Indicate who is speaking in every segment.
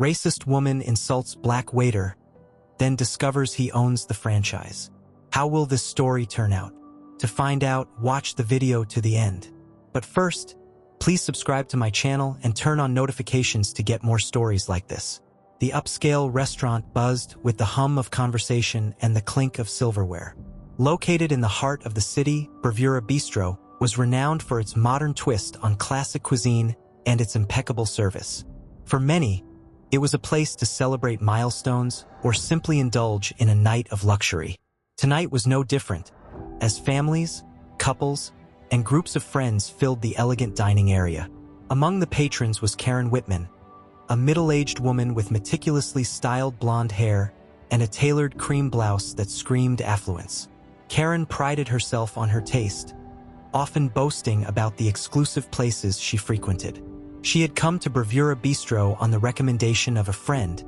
Speaker 1: Racist woman insults black waiter, then discovers he owns the franchise. How will this story turn out? To find out, watch the video to the end. But first, please subscribe to my channel and turn on notifications to get more stories like this. The upscale restaurant buzzed with the hum of conversation and the clink of silverware. Located in the heart of the city, Bravura Bistro was renowned for its modern twist on classic cuisine and its impeccable service. For many, it was a place to celebrate milestones or simply indulge in a night of luxury. Tonight was no different, as families, couples, and groups of friends filled the elegant dining area. Among the patrons was Karen Whitman, a middle-aged woman with meticulously styled blonde hair and a tailored cream blouse that screamed affluence. Karen prided herself on her taste, often boasting about the exclusive places she frequented. She had come to Bravura Bistro on the recommendation of a friend,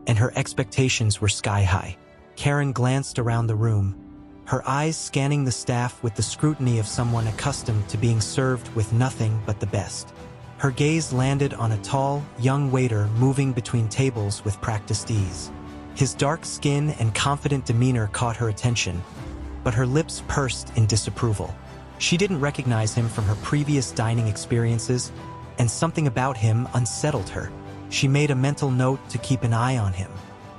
Speaker 1: and her expectations were sky-high. Karen glanced around the room, her eyes scanning the staff with the scrutiny of someone accustomed to being served with nothing but the best. Her gaze landed on a tall, young waiter moving between tables with practiced ease. His dark skin and confident demeanor caught her attention, but her lips pursed in disapproval. She didn't recognize him from her previous dining experiences, and something about him unsettled her. She made a mental note to keep an eye on him.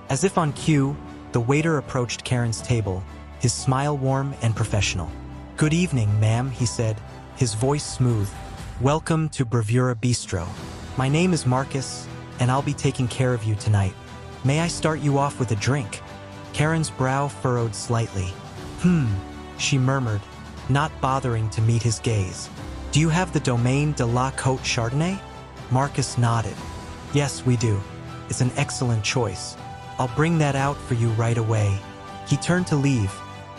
Speaker 1: As if on cue, the waiter approached Karen's table, his smile warm and professional. "Good evening, ma'am," he said, his voice smooth. "Welcome to Bravura Bistro. My name is Marcus, and I'll be taking care of you tonight. May I start you off with a drink?" Karen's brow furrowed slightly. She murmured, not bothering to meet his gaze. "Do you have the Domaine de la Côte Chardonnay?" Marcus nodded. "Yes, we do. It's an excellent choice. I'll bring that out for you right away." He turned to leave,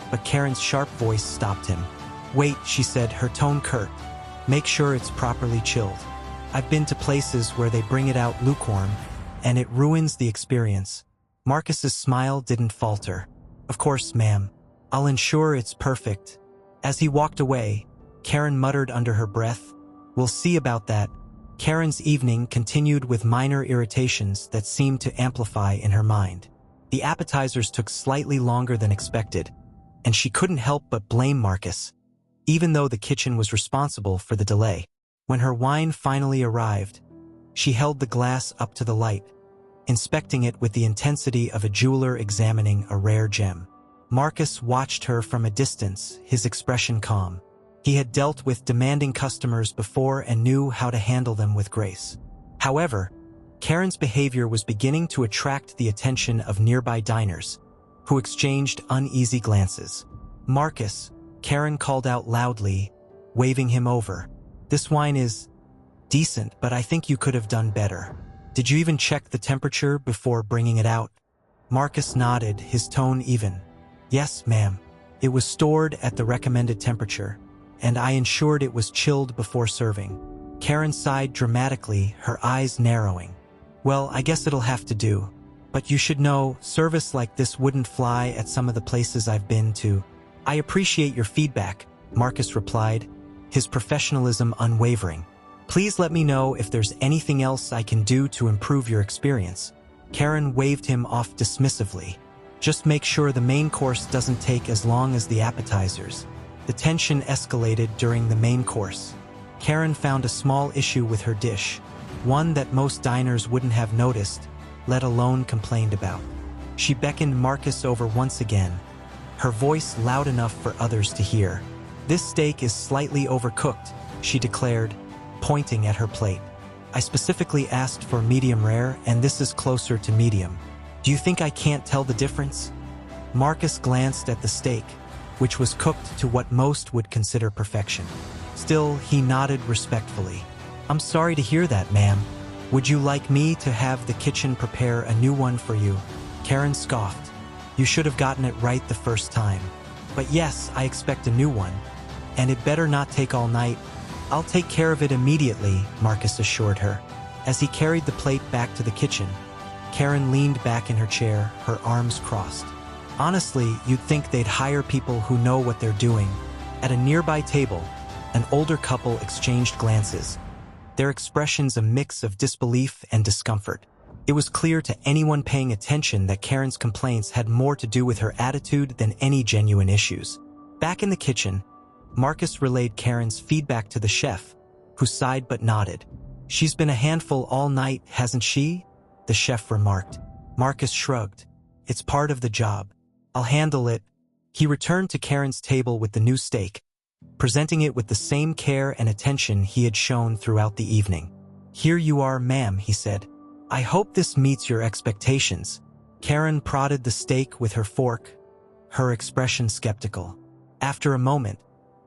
Speaker 1: but Karen's sharp voice stopped him. "Wait," she said, her tone curt. "Make sure it's properly chilled. I've been to places where they bring it out lukewarm, and it ruins the experience." Marcus's smile didn't falter. "Of course, ma'am. I'll ensure it's perfect." As he walked away, Karen muttered under her breath, "We'll see about that." Karen's evening continued with minor irritations that seemed to amplify in her mind. The appetizers took slightly longer than expected, and she couldn't help but blame Marcus, even though the kitchen was responsible for the delay. When her wine finally arrived, she held the glass up to the light, inspecting it with the intensity of a jeweler examining a rare gem. Marcus watched her from a distance, his expression calm. He had dealt with demanding customers before and knew how to handle them with grace. However, Karen's behavior was beginning to attract the attention of nearby diners, who exchanged uneasy glances. "Marcus," Karen called out loudly, waving him over. "This wine is decent, but I think you could have done better. Did you even check the temperature before bringing it out?" Marcus nodded, his tone even. "Yes, ma'am. It was stored at the recommended temperature, and I ensured it was chilled before serving." Karen sighed dramatically, her eyes narrowing. "Well, I guess it'll have to do. But you should know, service like this wouldn't fly at some of the places I've been to." "I appreciate your feedback," Marcus replied, his professionalism unwavering. "Please let me know if there's anything else I can do to improve your experience." Karen waved him off dismissively. "Just make sure the main course doesn't take as long as the appetizers." The tension escalated during the main course. Karen found a small issue with her dish, one that most diners wouldn't have noticed, let alone complained about. She beckoned Marcus over once again, her voice loud enough for others to hear. "This steak is slightly overcooked," she declared, pointing at her plate. "I specifically asked for medium rare, and this is closer to medium. Do you think I can't tell the difference?" Marcus glanced at the steak, which was cooked to what most would consider perfection. Still, he nodded respectfully. "I'm sorry to hear that, ma'am. Would you like me to have the kitchen prepare a new one for you?" Karen scoffed. "You should have gotten it right the first time." "But yes, I expect a new one. And it better not take all night." "I'll take care of it immediately," Marcus assured her. As he carried the plate back to the kitchen, Karen leaned back in her chair, her arms crossed. Honestly, you'd think they'd hire people who know what they're doing. At a nearby table, an older couple exchanged glances, their expressions a mix of disbelief and discomfort. It was clear to anyone paying attention that Karen's complaints had more to do with her attitude than any genuine issues. Back in the kitchen, Marcus relayed Karen's feedback to the chef, who sighed but nodded. "She's been a handful all night, hasn't she?" the chef remarked. Marcus shrugged. "It's part of the job. I'll handle it." He returned to Karen's table with the new steak, presenting it with the same care and attention he had shown throughout the evening. "Here you are, ma'am," he said. "I hope this meets your expectations." Karen prodded the steak with her fork, her expression skeptical. After a moment,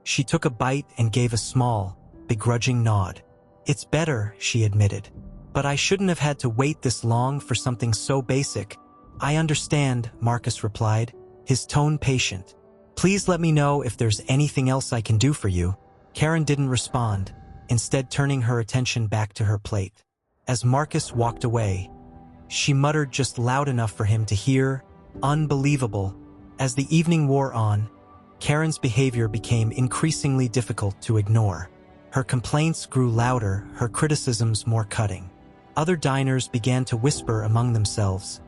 Speaker 1: she took a bite and gave a small, begrudging nod. "It's better," she admitted. "But I shouldn't have had to wait this long for something so basic." "I understand," Marcus replied, his tone patient. "Please let me know if there's anything else I can do for you." Karen didn't respond, instead turning her attention back to her plate. As Marcus walked away, she muttered just loud enough for him to hear, "Unbelievable." As the evening wore on, Karen's behavior became increasingly difficult to ignore. Her complaints grew louder, her criticisms more cutting. Other diners began to whisper among themselves,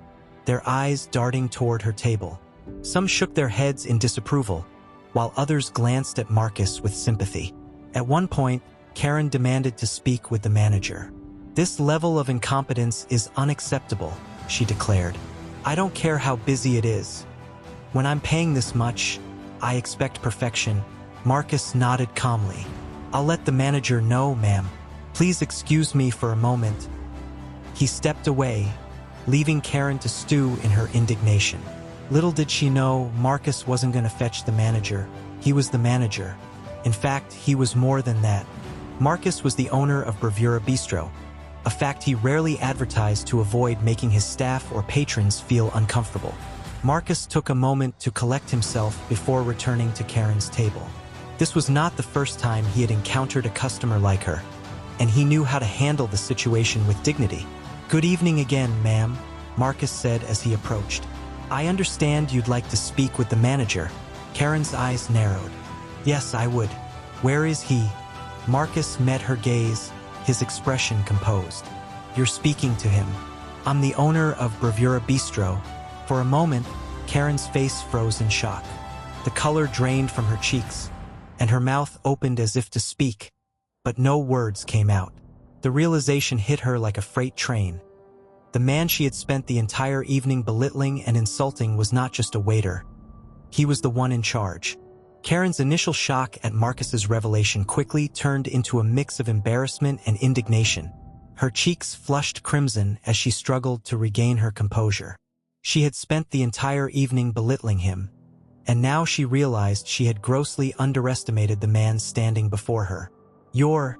Speaker 1: their eyes darting toward her table. Some shook their heads in disapproval, while others glanced at Marcus with sympathy. At one point, Karen demanded to speak with the manager. "This level of incompetence is unacceptable," she declared. "I don't care how busy it is. When I'm paying this much, I expect perfection." Marcus nodded calmly. "I'll let the manager know, ma'am. Please excuse me for a moment." He stepped away, leaving Karen to stew in her indignation. Little did she know, Marcus wasn't going to fetch the manager. He was the manager. In fact, he was more than that. Marcus was the owner of Bravura Bistro, a fact he rarely advertised to avoid making his staff or patrons feel uncomfortable. Marcus took a moment to collect himself before returning to Karen's table. This was not the first time he had encountered a customer like her, and he knew how to handle the situation with dignity. "Good evening again, ma'am," Marcus said as he approached. "I understand you'd like to speak with the manager." Karen's eyes narrowed. "Yes, I would. Where is he?" Marcus met her gaze, his expression composed. "You're speaking to him. I'm the owner of Bravura Bistro." For a moment, Karen's face froze in shock. The color drained from her cheeks, and her mouth opened as if to speak, but no words came out. The realization hit her like a freight train. The man she had spent the entire evening belittling and insulting was not just a waiter. He was the one in charge. Karen's initial shock at Marcus's revelation quickly turned into a mix of embarrassment and indignation. Her cheeks flushed crimson as she struggled to regain her composure. She had spent the entire evening belittling him, and now she realized she had grossly underestimated the man standing before her. "You're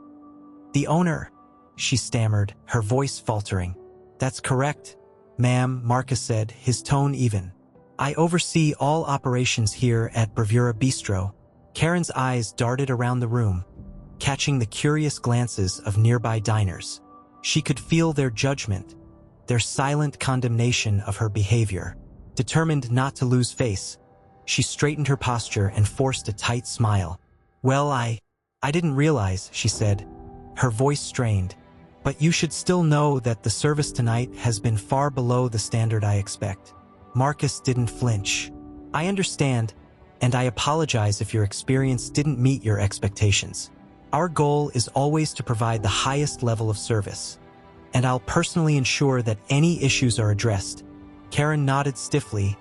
Speaker 1: the owner," she stammered, her voice faltering. "That's correct, ma'am," Marcus said, his tone even. "I oversee all operations here at Bravura Bistro." Karen's eyes darted around the room, catching the curious glances of nearby diners. She could feel their judgment, their silent condemnation of her behavior. Determined not to lose face, she straightened her posture and forced a tight smile. "Well, I didn't realize," she said, her voice strained. "But you should still know that the service tonight has been far below the standard I expect." Marcus didn't flinch. "I understand, and I apologize if your experience didn't meet your expectations. Our goal is always to provide the highest level of service, and I'll personally ensure that any issues are addressed." Karen nodded stiffly,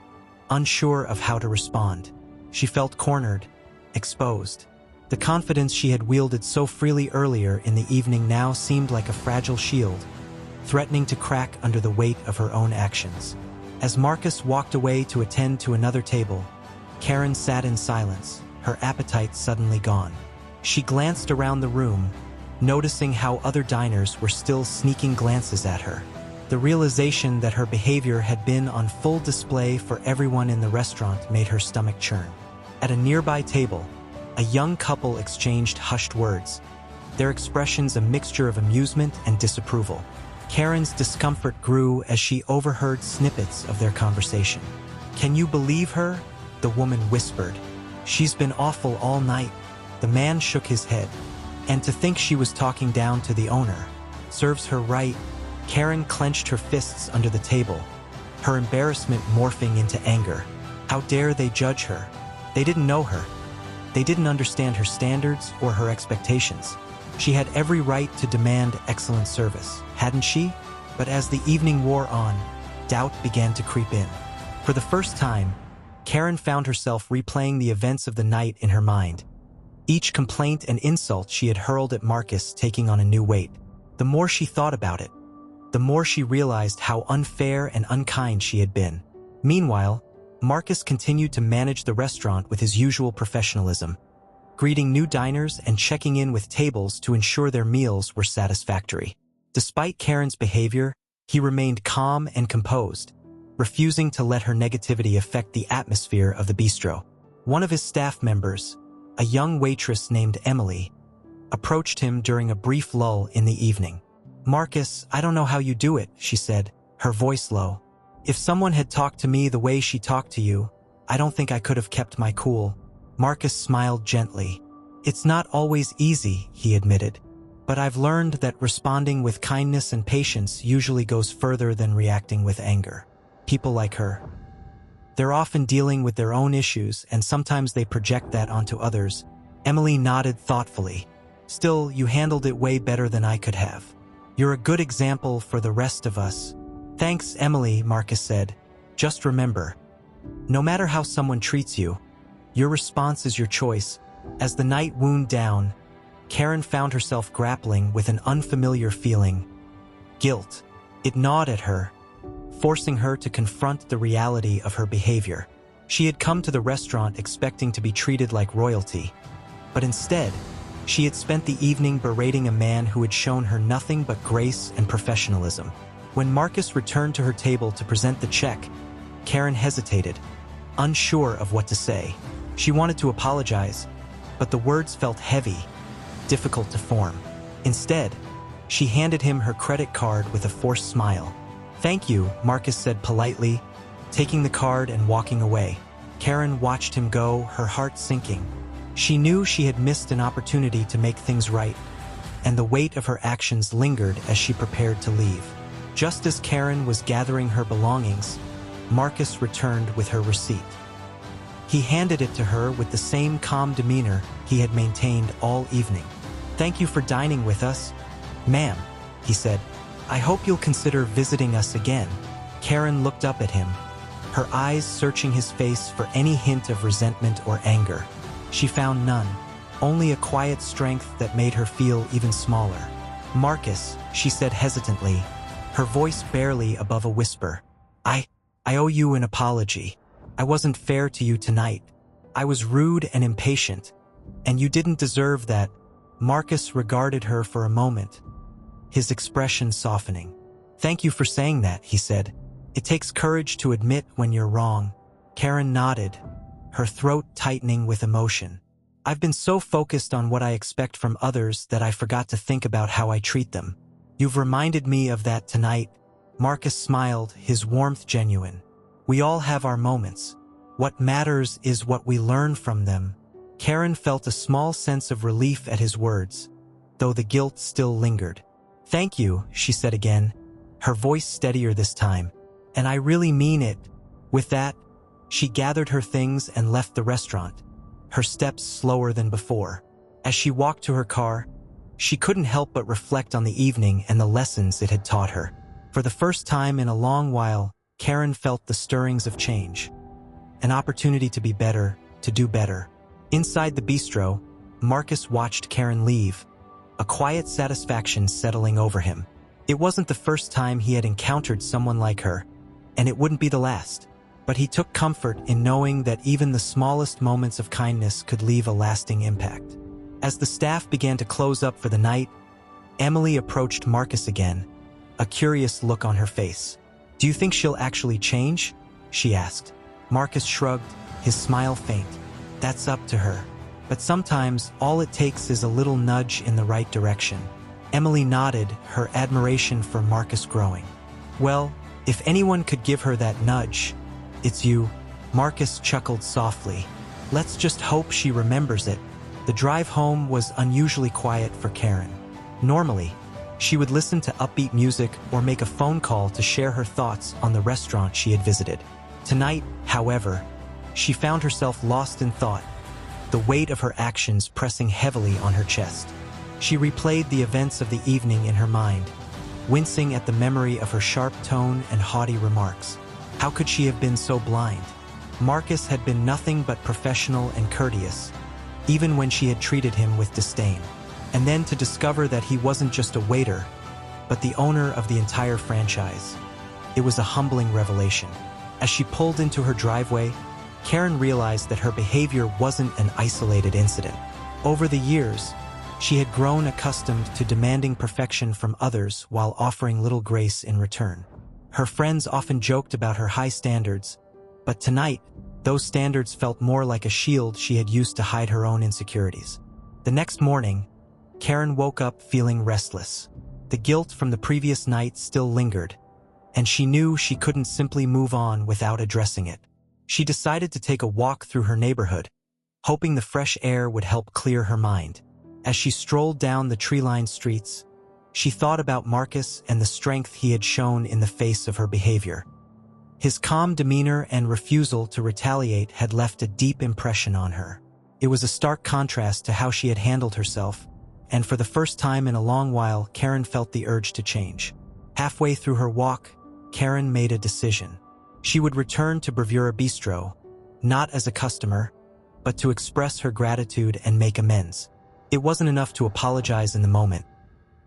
Speaker 1: unsure of how to respond. She felt cornered, exposed. The confidence she had wielded so freely earlier in the evening now seemed like a fragile shield, threatening to crack under the weight of her own actions. As Marcus walked away to attend to another table, Karen sat in silence, her appetite suddenly gone. She glanced around the room, noticing how other diners were still sneaking glances at her. The realization that her behavior had been on full display for everyone in the restaurant made her stomach churn. At a nearby table, a young couple exchanged hushed words, their expressions a mixture of amusement and disapproval. Karen's discomfort grew as she overheard snippets of their conversation. "Can you believe her?" the woman whispered. "She's been awful all night." The man shook his head. "And to think she was talking down to the owner. Serves her right." Karen clenched her fists under the table, her embarrassment morphing into anger. How dare they judge her? They didn't know her. They didn't understand her standards or her expectations. She had every right to demand excellent service, hadn't she? But as the evening wore on, doubt began to creep in. For the first time, Karen found herself replaying the events of the night in her mind. Each complaint and insult she had hurled at Marcus taking on a new weight. The more she thought about it, the more she realized how unfair and unkind she had been. Meanwhile, Marcus continued to manage the restaurant with his usual professionalism, greeting new diners and checking in with tables to ensure their meals were satisfactory. Despite Karen's behavior, he remained calm and composed, refusing to let her negativity affect the atmosphere of the bistro. One of his staff members, a young waitress named Emily, approached him during a brief lull in the evening. "Marcus, I don't know how you do it," she said, her voice low. "If someone had talked to me the way she talked to you, I don't think I could have kept my cool." Marcus smiled gently. "It's not always easy," he admitted, "but I've learned that responding with kindness and patience usually goes further than reacting with anger. People like her, they're often dealing with their own issues and sometimes they project that onto others." Emily nodded thoughtfully. "Still, you handled it way better than I could have. You're a good example for the rest of us." "Thanks, Emily," Marcus said. "Just remember, no matter how someone treats you, your response is your choice." As the night wound down, Karen found herself grappling with an unfamiliar feeling: guilt. It gnawed at her, forcing her to confront the reality of her behavior. She had come to the restaurant expecting to be treated like royalty, but instead, she had spent the evening berating a man who had shown her nothing but grace and professionalism. When Marcus returned to her table to present the check, Karen hesitated, unsure of what to say. She wanted to apologize, but the words felt heavy, difficult to form. Instead, she handed him her credit card with a forced smile. "Thank you," Marcus said politely, taking the card and walking away. Karen watched him go, her heart sinking. She knew she had missed an opportunity to make things right, and the weight of her actions lingered as she prepared to leave. Just as Karen was gathering her belongings, Marcus returned with her receipt. He handed it to her with the same calm demeanor he had maintained all evening. "Thank you for dining with us, ma'am," he said. "I hope you'll consider visiting us again." Karen looked up at him, her eyes searching his face for any hint of resentment or anger. She found none, only a quiet strength that made her feel even smaller. "Marcus," she said hesitantly, her voice barely above a whisper. I owe you an apology. I wasn't fair to you tonight. I was rude and impatient, and you didn't deserve that." Marcus regarded her for a moment, his expression softening. "Thank you for saying that," he said. "It takes courage to admit when you're wrong." Karen nodded, her throat tightening with emotion. "I've been so focused on what I expect from others that I forgot to think about how I treat them. You've reminded me of that tonight." Marcus smiled, his warmth genuine. "We all have our moments. What matters is what we learn from them." Karen felt a small sense of relief at his words, though the guilt still lingered. "Thank you," she said again, her voice steadier this time. "And I really mean it." With that, she gathered her things and left the restaurant, her steps slower than before. As she walked to her car, she couldn't help but reflect on the evening and the lessons it had taught her. For the first time in a long while, Karen felt the stirrings of change. An opportunity to be better, to do better. Inside the bistro, Marcus watched Karen leave, a quiet satisfaction settling over him. It wasn't the first time he had encountered someone like her, and it wouldn't be the last. But he took comfort in knowing that even the smallest moments of kindness could leave a lasting impact. As the staff began to close up for the night, Emily approached Marcus again, a curious look on her face. "Do you think she'll actually change?" she asked. Marcus shrugged, his smile faint. "That's up to her. But sometimes all it takes is a little nudge in the right direction." Emily nodded, her admiration for Marcus growing. "Well, if anyone could give her that nudge, it's you." Marcus chuckled softly. "Let's just hope she remembers it." The drive home was unusually quiet for Karen. Normally, She would listen to upbeat music or make a phone call to share her thoughts on the restaurant she had visited. Tonight, however, she found herself lost in thought, the weight of her actions pressing heavily on her chest. She replayed the events of the evening in her mind, wincing at the memory of her sharp tone and haughty remarks. How could she have been so blind? Marcus had been nothing but professional and courteous, even when she had treated him with disdain. And then to discover that he wasn't just a waiter, but the owner of the entire franchise. It was a humbling revelation. As she pulled into her driveway, Karen realized that her behavior wasn't an isolated incident. Over the years, she had grown accustomed to demanding perfection from others while offering little grace in return. Her friends often joked about her high standards, but tonight, those standards felt more like a shield she had used to hide her own insecurities. The next morning, Karen woke up feeling restless. The guilt from the previous night still lingered, and she knew she couldn't simply move on without addressing it. She decided to take a walk through her neighborhood, hoping the fresh air would help clear her mind. As she strolled down the tree-lined streets, she thought about Marcus and the strength he had shown in the face of her behavior. His calm demeanor and refusal to retaliate had left a deep impression on her. It was a stark contrast to how she had handled herself, and for the first time in a long while, Karen felt the urge to change. Halfway through her walk, Karen made a decision. She would return to Bravura Bistro, not as a customer, but to express her gratitude and make amends. It wasn't enough to apologize in the moment.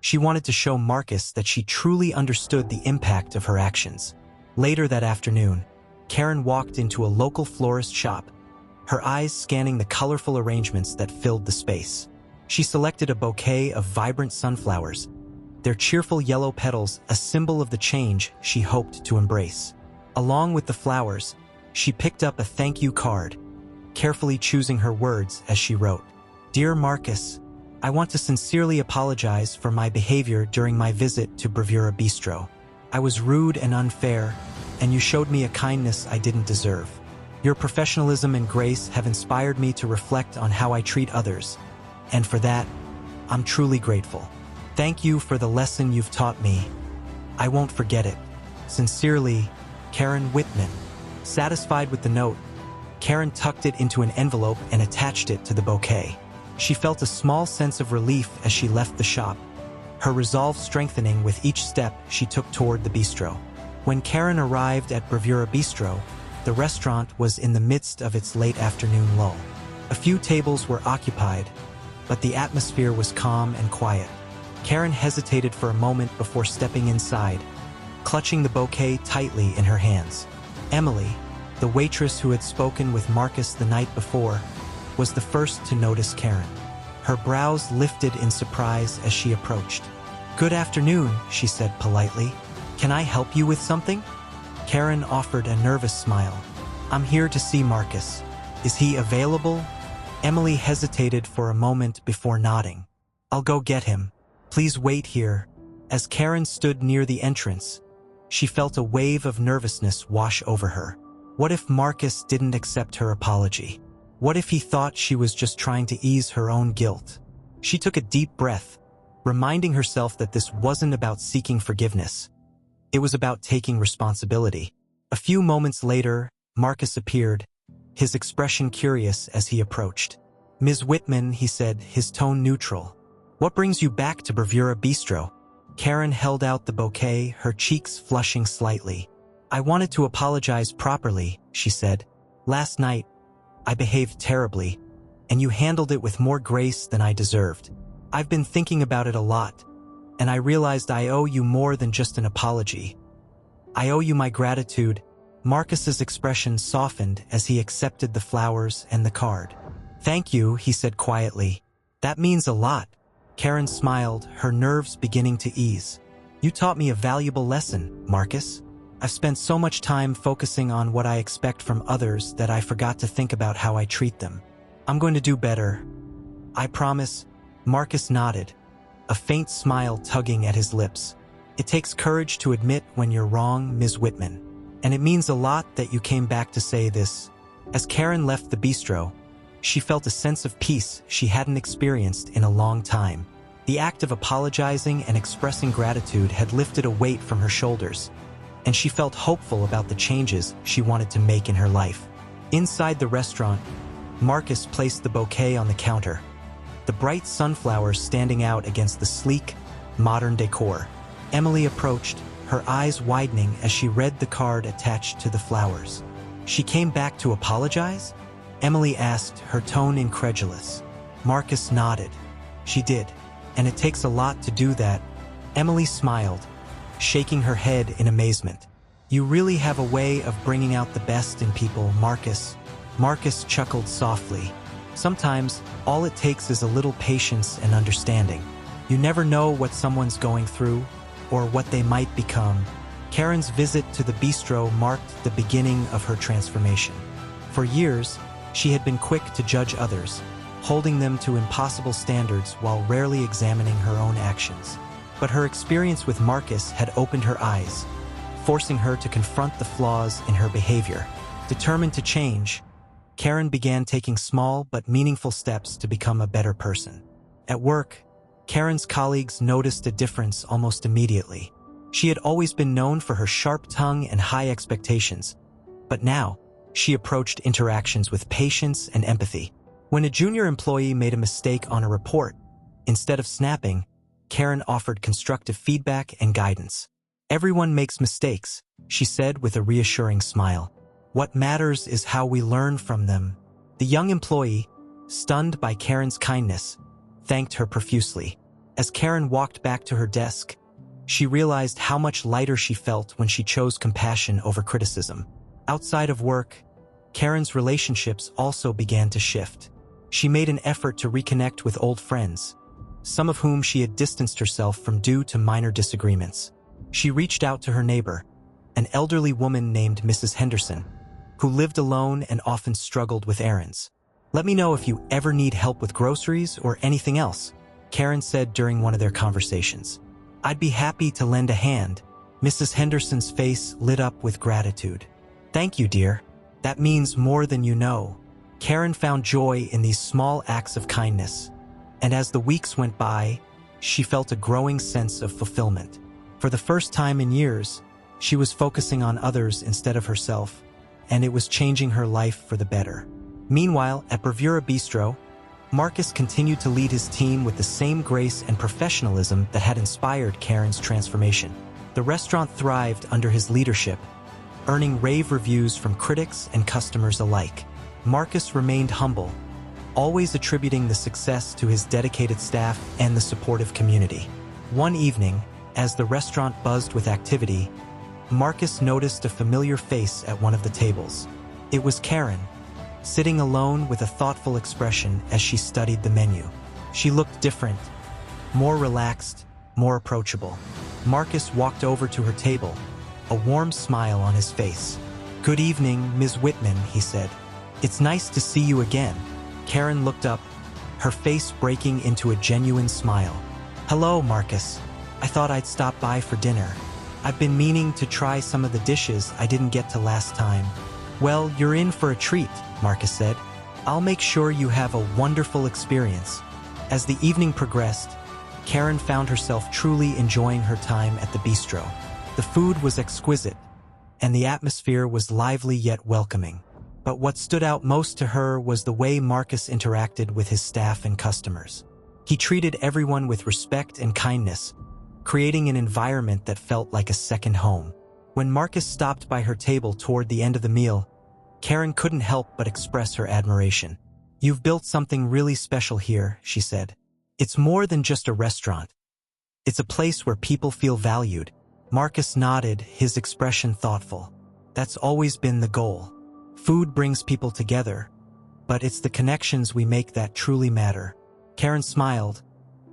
Speaker 1: She wanted to show Marcus that she truly understood the impact of her actions. Later that afternoon, Karen walked into a local florist shop, her eyes scanning the colorful arrangements that filled the space. She selected a bouquet of vibrant sunflowers, their cheerful yellow petals a symbol of the change she hoped to embrace. Along with the flowers, she picked up a thank you card, carefully choosing her words as she wrote, "Dear Marcus, I want to sincerely apologize for my behavior during my visit to Bravura Bistro. I was rude and unfair, and you showed me a kindness I didn't deserve. Your professionalism and grace have inspired me to reflect on how I treat others, and for that, I'm truly grateful. Thank you for the lesson you've taught me. I won't forget it. Sincerely, Karen Whitman." Satisfied with the note, Karen tucked it into an envelope and attached it to the bouquet. She felt a small sense of relief as she left the shop, her resolve strengthening with each step she took toward the bistro. When Karen arrived at Bravura Bistro, the restaurant was in the midst of its late afternoon lull. A few tables were occupied, but the atmosphere was calm and quiet. Karen hesitated for a moment before stepping inside, clutching the bouquet tightly in her hands. Emily, the waitress who had spoken with Marcus the night before, was the first to notice Karen. Her brows lifted in surprise as she approached. "Good afternoon," she said politely. "Can I help you with something?" Karen offered a nervous smile. "I'm here to see Marcus. Is he available?" Emily hesitated for a moment before nodding. "I'll go get him. Please wait here." As Karen stood near the entrance, she felt a wave of nervousness wash over her. What if Marcus didn't accept her apology? What if he thought she was just trying to ease her own guilt? She took a deep breath, reminding herself that this wasn't about seeking forgiveness. It was about taking responsibility. A few moments later, Marcus appeared, his expression curious as he approached. "Ms. Whitman," he said, his tone neutral. "What brings you back to Bravura Bistro?" Karen held out the bouquet, her cheeks flushing slightly. "I wanted to apologize properly," she said. "Last night, I behaved terribly, and you handled it with more grace than I deserved. I've been thinking about it a lot, and I realized I owe you more than just an apology. I owe you my gratitude." Marcus's expression softened as he accepted the flowers and the card. "Thank you," he said quietly. "That means a lot." Karen smiled, her nerves beginning to ease. "You taught me a valuable lesson, Marcus. I've spent so much time focusing on what I expect from others that I forgot to think about how I treat them. I'm going to do better. I promise." Marcus nodded, a faint smile tugging at his lips. "It takes courage to admit when you're wrong, Ms. Whitman. And it means a lot that you came back to say this." As Karen left the bistro, she felt a sense of peace she hadn't experienced in a long time. The act of apologizing and expressing gratitude had lifted a weight from her shoulders, and she felt hopeful about the changes she wanted to make in her life. Inside the restaurant, Marcus placed the bouquet on the counter, the bright sunflowers standing out against the sleek, modern decor. Emily approached, her eyes widening as she read the card attached to the flowers. "She came back to apologize?" Emily asked, her tone incredulous. Marcus nodded. "She did, and it takes a lot to do that." Emily smiled, shaking her head in amazement. "You really have a way of bringing out the best in people, Marcus." Marcus chuckled softly. "Sometimes, all it takes is a little patience and understanding. You never know what someone's going through, or what they might become." Karen's visit to the bistro marked the beginning of her transformation. For years, she had been quick to judge others, holding them to impossible standards while rarely examining her own actions. But her experience with Marcus had opened her eyes, forcing her to confront the flaws in her behavior. Determined to change, Karen began taking small but meaningful steps to become a better person. At work, Karen's colleagues noticed a difference almost immediately. She had always been known for her sharp tongue and high expectations, but now, she approached interactions with patience and empathy. When a junior employee made a mistake on a report, instead of snapping, Karen offered constructive feedback and guidance. "Everyone makes mistakes," she said with a reassuring smile. "What matters is how we learn from them." The young employee, stunned by Karen's kindness, thanked her profusely. As Karen walked back to her desk, she realized how much lighter she felt when she chose compassion over criticism. Outside of work, Karen's relationships also began to shift. She made an effort to reconnect with old friends, some of whom she had distanced herself from due to minor disagreements. She reached out to her neighbor, an elderly woman named Mrs. Henderson, who lived alone and often struggled with errands. "Let me know if you ever need help with groceries or anything else," Karen said during one of their conversations. "I'd be happy to lend a hand." Mrs. Henderson's face lit up with gratitude. "Thank you, dear. That means more than you know." Karen found joy in these small acts of kindness, and as the weeks went by, she felt a growing sense of fulfillment. For the first time in years, she was focusing on others instead of herself, and it was changing her life for the better. Meanwhile, at Bravura Bistro, Marcus continued to lead his team with the same grace and professionalism that had inspired Karen's transformation. The restaurant thrived under his leadership, earning rave reviews from critics and customers alike. Marcus remained humble, always attributing the success to his dedicated staff and the supportive community. One evening, as the restaurant buzzed with activity, Marcus noticed a familiar face at one of the tables. It was Karen, sitting alone with a thoughtful expression as she studied the menu. She looked different, more relaxed, more approachable. Marcus walked over to her table, a warm smile on his face. "Good evening, Ms. Whitman," he said. "It's nice to see you again." Karen looked up, her face breaking into a genuine smile. "Hello, Marcus. I thought I'd stop by for dinner. I've been meaning to try some of the dishes I didn't get to last time." "Well, you're in for a treat," Marcus said. "I'll make sure you have a wonderful experience." As the evening progressed, Karen found herself truly enjoying her time at the bistro. The food was exquisite, and the atmosphere was lively yet welcoming. But what stood out most to her was the way Marcus interacted with his staff and customers. He treated everyone with respect and kindness, creating an environment that felt like a second home. When Marcus stopped by her table toward the end of the meal, Karen couldn't help but express her admiration. "You've built something really special here," she said. "It's more than just a restaurant. It's a place where people feel valued." Marcus nodded, his expression thoughtful. "That's always been the goal. Food brings people together, but it's the connections we make that truly matter." Karen smiled,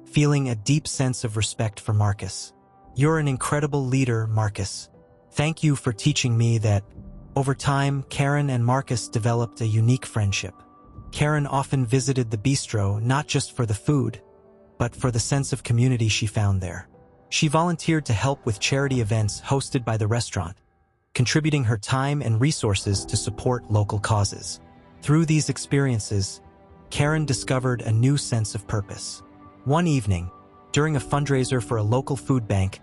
Speaker 1: feeling a deep sense of respect for Marcus. "You're an incredible leader, Marcus. Thank you for teaching me that." Over time, Karen and Marcus developed a unique friendship. Karen often visited the bistro not just for the food, but for the sense of community she found there. She volunteered to help with charity events hosted by the restaurant, contributing her time and resources to support local causes. Through these experiences, Karen discovered a new sense of purpose. One evening, During a fundraiser for a local food bank,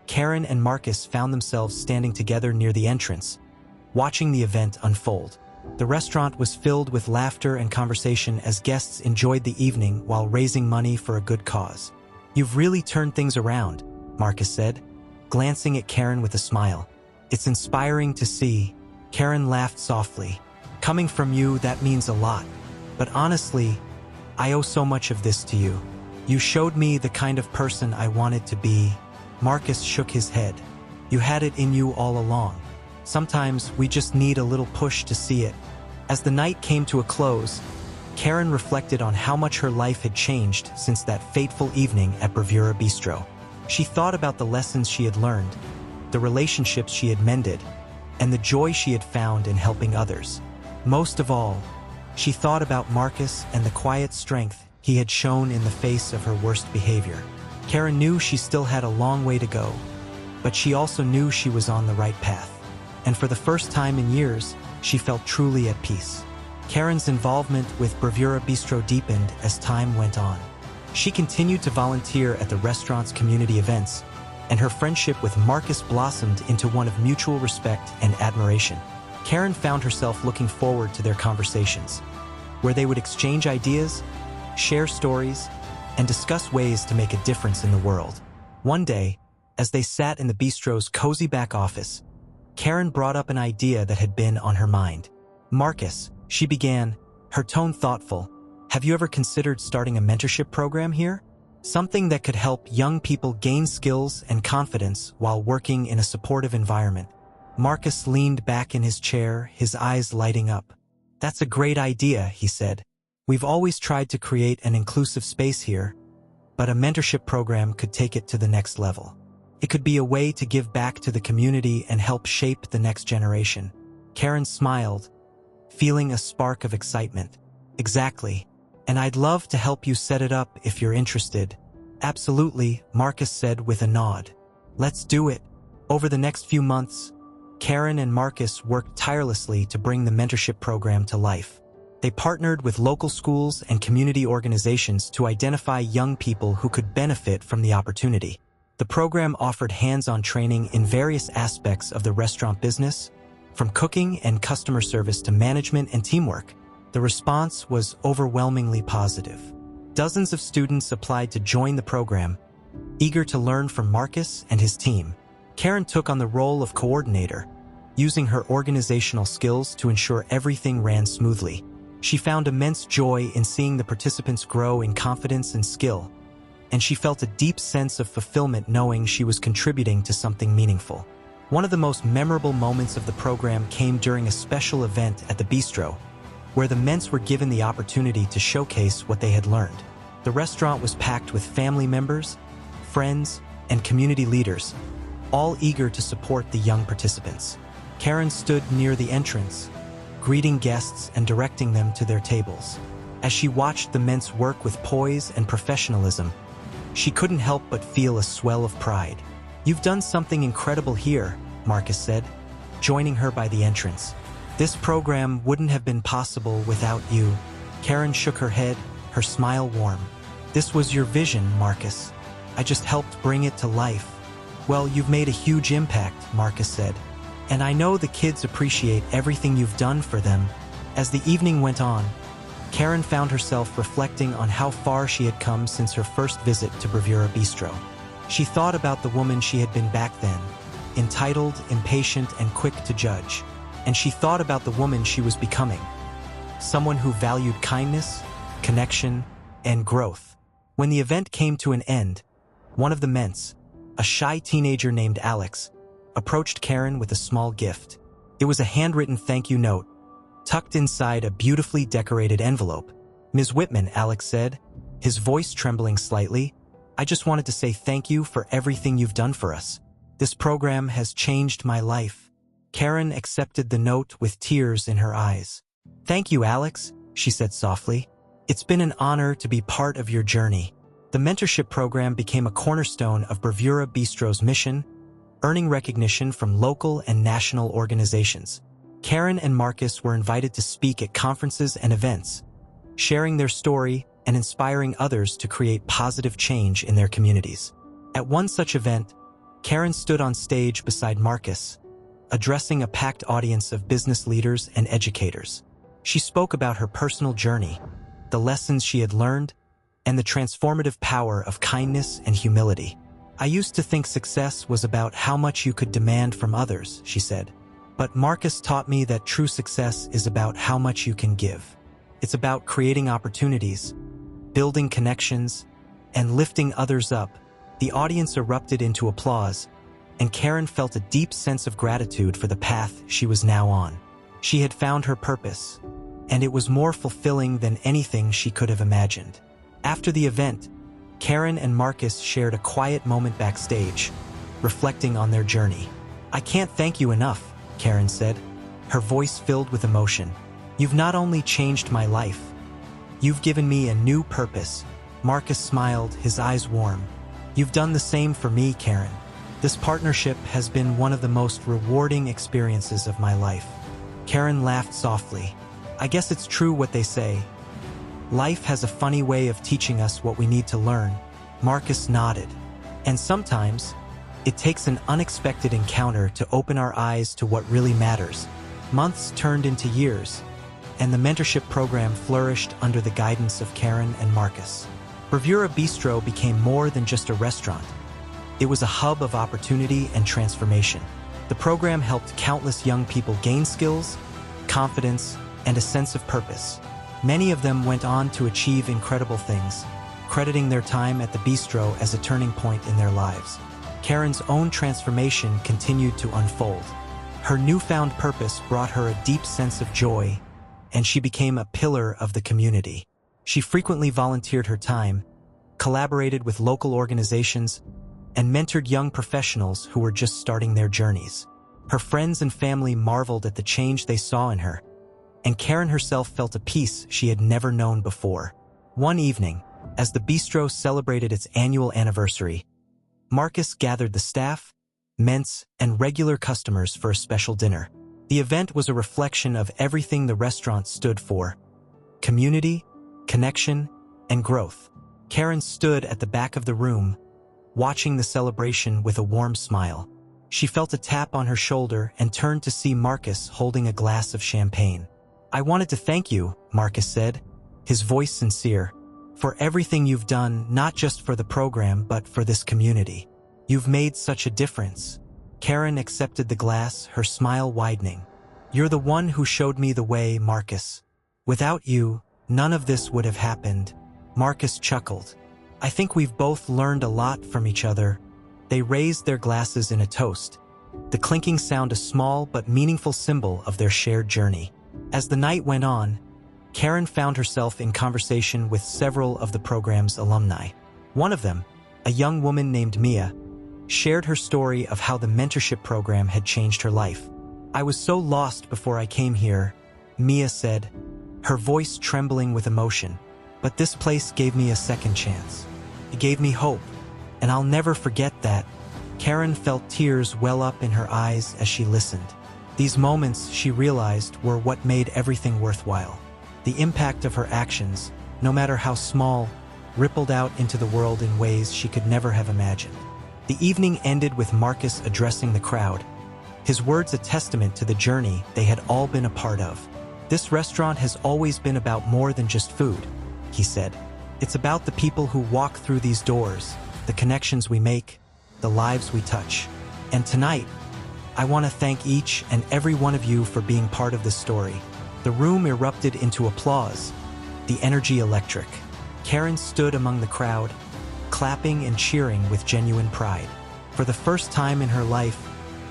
Speaker 1: Karen and Marcus found themselves standing together near the entrance, watching the event unfold. The restaurant was filled with laughter and conversation as guests enjoyed the evening while raising money for a good cause. "You've really turned things around," Marcus said, glancing at Karen with a smile. "It's inspiring to see." Karen laughed softly. "Coming from you, that means a lot. But honestly, I owe so much of this to you. You showed me the kind of person I wanted to be." Marcus shook his head. "You had it in you all along. Sometimes we just need a little push to see it." As the night came to a close, Karen reflected on how much her life had changed since that fateful evening at Bravura Bistro. She thought about the lessons she had learned, the relationships she had mended, and the joy she had found in helping others. Most of all, she thought about Marcus and the quiet strength he had shown in the face of her worst behavior. Karen knew she still had a long way to go, but she also knew she was on the right path. And for the first time in years, she felt truly at peace. Karen's involvement with Bravura Bistro deepened as time went on. She continued to volunteer at the restaurant's community events, and her friendship with Marcus blossomed into one of mutual respect and admiration. Karen found herself looking forward to their conversations, where they would exchange ideas, share stories, and discuss ways to make a difference in the world. One day, as they sat in the bistro's cozy back office, Karen brought up an idea that had been on her mind. "Marcus," she began, her tone thoughtful, "have you ever considered starting a mentorship program here? Something that could help young people gain skills and confidence while working in a supportive environment." Marcus leaned back in his chair, his eyes lighting up. "That's a great idea," he said. "We've always tried to create an inclusive space here, but a mentorship program could take it to the next level. It could be a way to give back to the community and help shape the next generation." Karen smiled, feeling a spark of excitement. "Exactly. And I'd love to help you set it up if you're interested." "Absolutely," Marcus said with a nod. "Let's do it." Over the next few months, Karen and Marcus worked tirelessly to bring the mentorship program to life. They partnered with local schools and community organizations to identify young people who could benefit from the opportunity. The program offered hands-on training in various aspects of the restaurant business, from cooking and customer service to management and teamwork. The response was overwhelmingly positive. Dozens of students applied to join the program, eager to learn from Marcus and his team. Karen took on the role of coordinator, using her organizational skills to ensure everything ran smoothly. She found immense joy in seeing the participants grow in confidence and skill, and she felt a deep sense of fulfillment knowing she was contributing to something meaningful. One of the most memorable moments of the program came during a special event at the bistro, where the Ments were given the opportunity to showcase what they had learned. The restaurant was packed with family members, friends, and community leaders, all eager to support the young participants. Karen stood near the entrance, greeting guests and directing them to their tables. As she watched the Ments work with poise and professionalism, she couldn't help but feel a swell of pride. "You've done something incredible here," Marcus said, joining her by the entrance. "This program wouldn't have been possible without you." Karen shook her head, her smile warm. "This was your vision, Marcus. I just helped bring it to life." "Well, you've made a huge impact," Marcus said. "And I know the kids appreciate everything you've done for them." As the evening went on, Karen found herself reflecting on how far she had come since her first visit to Bravura Bistro. She thought about the woman she had been back then, entitled, impatient, and quick to judge. And she thought about the woman she was becoming, someone who valued kindness, connection, and growth. When the event came to an end, one of the Ments, a shy teenager named Alex, approached Karen with a small gift. It was a handwritten thank you note, tucked inside a beautifully decorated envelope. "Ms. Whitman," Alex said, his voice trembling slightly, "I just wanted to say thank you for everything you've done for us. This program has changed my life." Karen accepted the note with tears in her eyes. "Thank you, Alex," she said softly. "It's been an honor to be part of your journey." The mentorship program became a cornerstone of Bravura Bistro's mission, earning recognition from local and national organizations. Karen and Marcus were invited to speak at conferences and events, sharing their story and inspiring others to create positive change in their communities. At one such event, Karen stood on stage beside Marcus, addressing a packed audience of business leaders and educators. She spoke about her personal journey, the lessons she had learned, and the transformative power of kindness and humility. "I used to think success was about how much you could demand from others," she said. "But Marcus taught me that true success is about how much you can give. It's about creating opportunities, building connections, and lifting others up." The audience erupted into applause, and Karen felt a deep sense of gratitude for the path she was now on. She had found her purpose, and it was more fulfilling than anything she could have imagined. After the event, Karen and Marcus shared a quiet moment backstage, reflecting on their journey. "I can't thank you enough," Karen said, her voice filled with emotion. "You've not only changed my life, you've given me a new purpose." Marcus smiled, his eyes warm. "You've done the same for me, Karen. This partnership has been one of the most rewarding experiences of my life." Karen laughed softly. "I guess it's true what they say. Life has a funny way of teaching us what we need to learn." Marcus nodded. "And sometimes, it takes an unexpected encounter to open our eyes to what really matters." Months turned into years, and the mentorship program flourished under the guidance of Karen and Marcus. Bravura Bistro became more than just a restaurant. It was a hub of opportunity and transformation. The program helped countless young people gain skills, confidence, and a sense of purpose. Many of them went on to achieve incredible things, crediting their time at the bistro as a turning point in their lives. Karen's own transformation continued to unfold. Her newfound purpose brought her a deep sense of joy, and she became a pillar of the community. She frequently volunteered her time, collaborated with local organizations, and mentored young professionals who were just starting their journeys. Her friends and family marveled at the change they saw in her, and Karen herself felt a peace she had never known before. One evening, as the bistro celebrated its annual anniversary, Marcus gathered the staff, ments, and regular customers for a special dinner. The event was a reflection of everything the restaurant stood for: community, connection, and growth. Karen stood at the back of the room, watching the celebration with a warm smile. She felt a tap on her shoulder and turned to see Marcus holding a glass of champagne. "I wanted to thank you," Marcus said, his voice sincere, "for everything you've done, not just for the program but for this community. You've made such a difference." Karen accepted the glass, her smile widening. "You're the one who showed me the way, Marcus. Without you, none of this would have happened." Marcus chuckled. "I think we've both learned a lot from each other." They raised their glasses in a toast, the clinking sound a small but meaningful symbol of their shared journey. As the night went on, Karen found herself in conversation with several of the program's alumni. One of them, a young woman named Mia, shared her story of how the mentorship program had changed her life. "I was so lost before I came here," Mia said, her voice trembling with emotion. "But this place gave me a second chance. It gave me hope, and I'll never forget that." Karen felt tears well up in her eyes as she listened. These moments, she realized, were what made everything worthwhile. The impact of her actions, no matter how small, rippled out into the world in ways she could never have imagined. The evening ended with Marcus addressing the crowd, his words a testament to the journey they had all been a part of. "This restaurant has always been about more than just food," he said. "It's about the people who walk through these doors, the connections we make, the lives we touch. And tonight, I want to thank each and every one of you for being part of this story." The room erupted into applause, the energy electric. Karen stood among the crowd, clapping and cheering with genuine pride. For the first time in her life,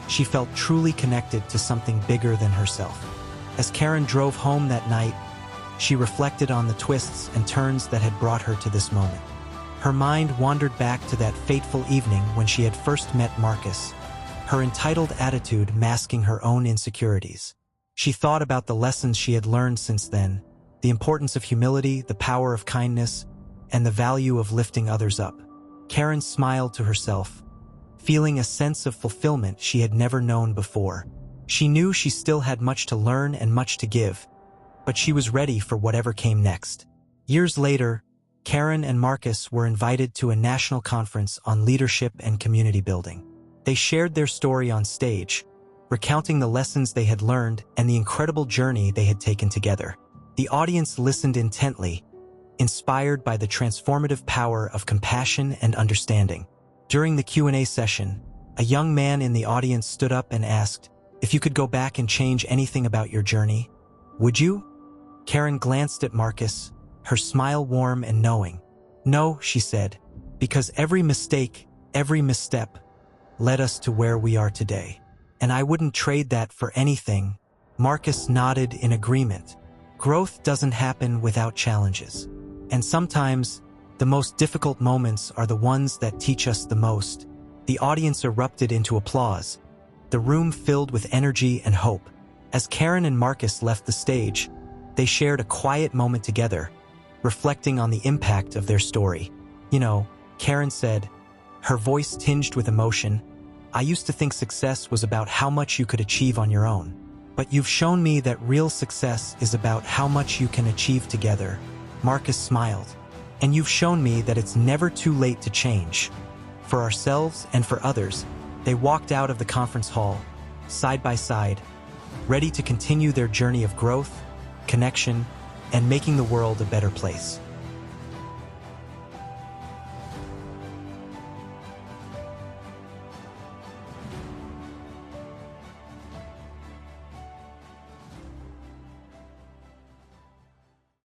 Speaker 1: she felt truly connected to something bigger than herself. As Karen drove home that night, she reflected on the twists and turns that had brought her to this moment. Her mind wandered back to that fateful evening when she had first met Marcus, her entitled attitude masking her own insecurities. She thought about the lessons she had learned since then, the importance of humility, the power of kindness, and the value of lifting others up. Karen smiled to herself, feeling a sense of fulfillment she had never known before. She knew she still had much to learn and much to give, but she was ready for whatever came next. Years later, Karen and Marcus were invited to a national conference on leadership and community building. They shared their story on stage, recounting the lessons they had learned and the incredible journey they had taken together. The audience listened intently, inspired by the transformative power of compassion and understanding. During the Q&A session, a young man in the audience stood up and asked, "If you could go back and change anything about your journey, would you?" Karen glanced at Marcus, her smile warm and knowing. "No," she said, "because every mistake, every misstep, led us to where we are today. And I wouldn't trade that for anything." Marcus nodded in agreement. Growth doesn't happen without challenges. And sometimes, the most difficult moments are the ones that teach us the most. The audience erupted into applause, the room filled with energy and hope. As Karen and Marcus left the stage, they shared a quiet moment together, reflecting on the impact of their story. "You know," Karen said, her voice tinged with emotion, "I used to think success was about how much you could achieve on your own. But you've shown me that real success is about how much you can achieve together." Marcus smiled. "And you've shown me that it's never too late to change. For ourselves and for others." They walked out of the conference hall, side by side, ready to continue their journey of growth, connection, and making the world a better place.